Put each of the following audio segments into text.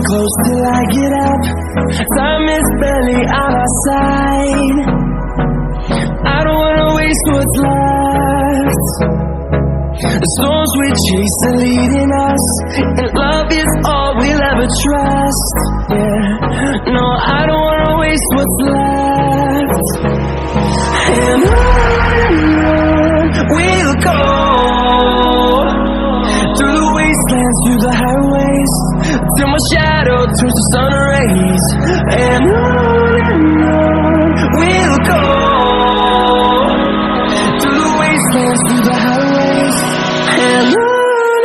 close till I get up. Time is barely on our side. I don't wanna waste what's left. The storms we chase are leading us, and love is all we'll ever trust. Yeah, no, I don't wanna waste what's left. And on we'll go, through the wastelands, through the highways, till my shadow turns to sun rays. And on we'll go, through the wastelands, through the highways, and on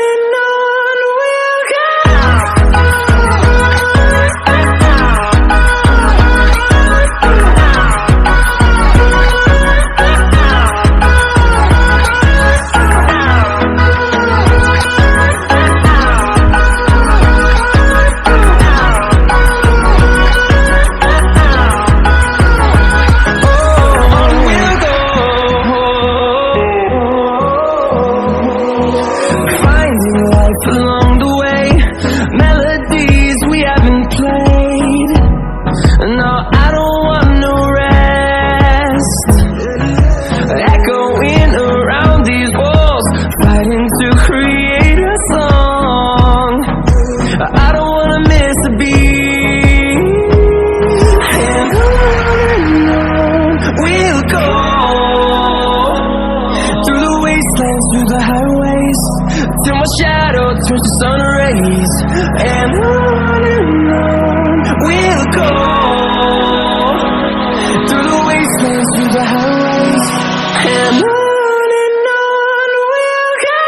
we'll go. Along the way, melodies we haven't played. No, I don't want no rest. Echoing around these walls, fighting to create a song. I don't wanna miss a beat. And on we'll go, through the wastelands, through the highways, till my shadow turns to sun rays. And on we'll go, through the wastelands, through the highways, and on we'll go.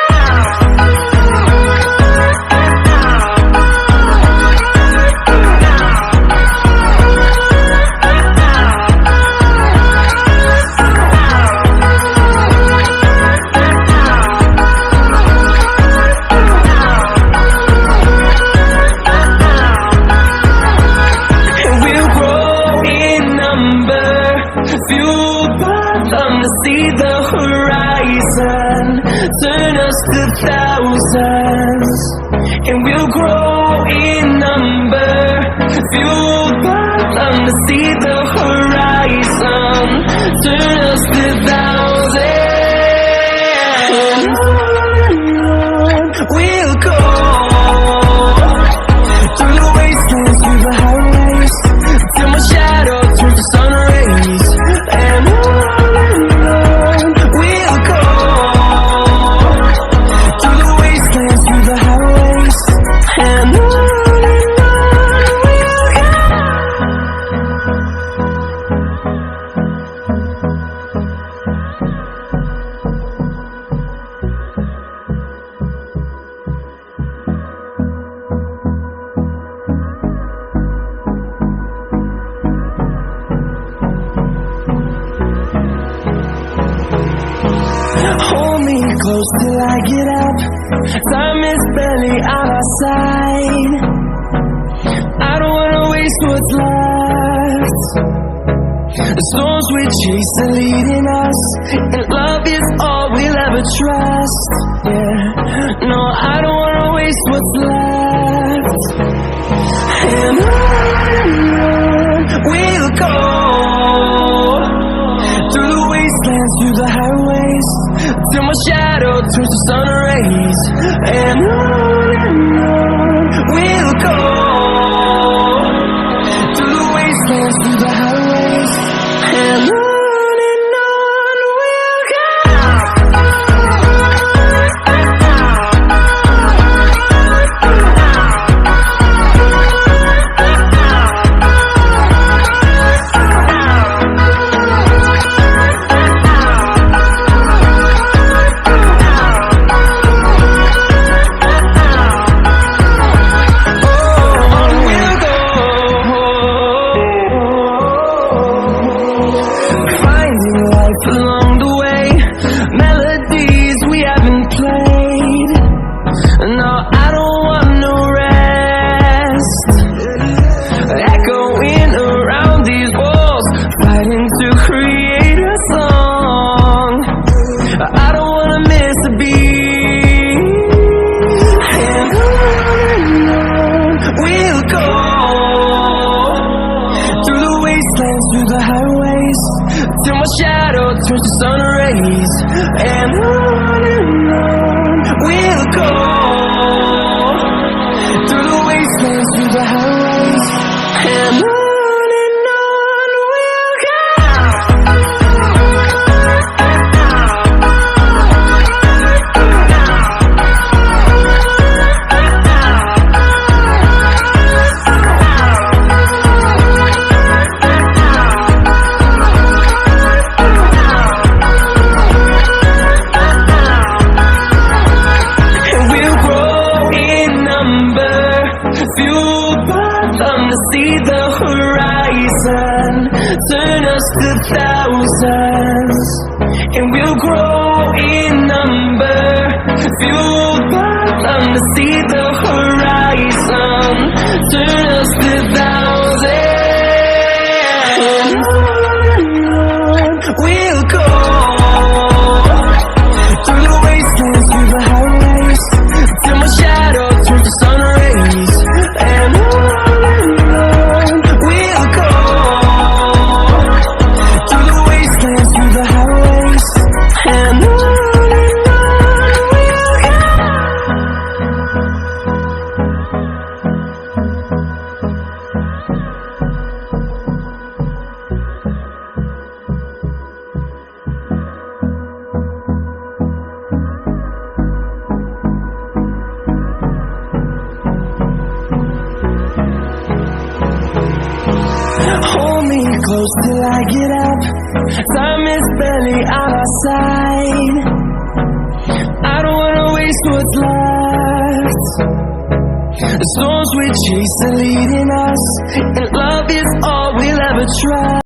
Fueled by them to see the horizon, turn us to thousands, and we'll grow in number. Fueled by them to see the horizon, turn us to thousands. We'll go, through the wastelands, through the highways, till my shadow turns to sun rays. And on we'll go, through the wastelands, through the highways, and on we'll go. Hold me close till I get up. Time is barely on our side. I don't wanna waste what's left. The storms we chase are leading us, and love is all we'll ever trust. Yeah, no, I don't wanna waste what's left. And on we'll go, through the wastelands, through the highways, till my shadow turns to sun rays. And on we'll go, through the wastelands, through the highways, and on we'll go. wastelands, through the highways, till my shadow turns to sun rays. And on we'll go, through the wastelands, through the highways, and on we'll go. Fueled by them to see the horizon, turn us to thousands, and we'll grow in number. Fueled by them to see the horizon, turn us to thousands, and on we'll go, through the wastelands, through the highways, till my shadow turns to sun rays. And on we'll go, through the wastelands, through the highways, and on we'll go. Hold me close till I get up. Time is barely on our side. I don't wanna waste what's left. The storms we chase are leading us, and love is all we'll ever try.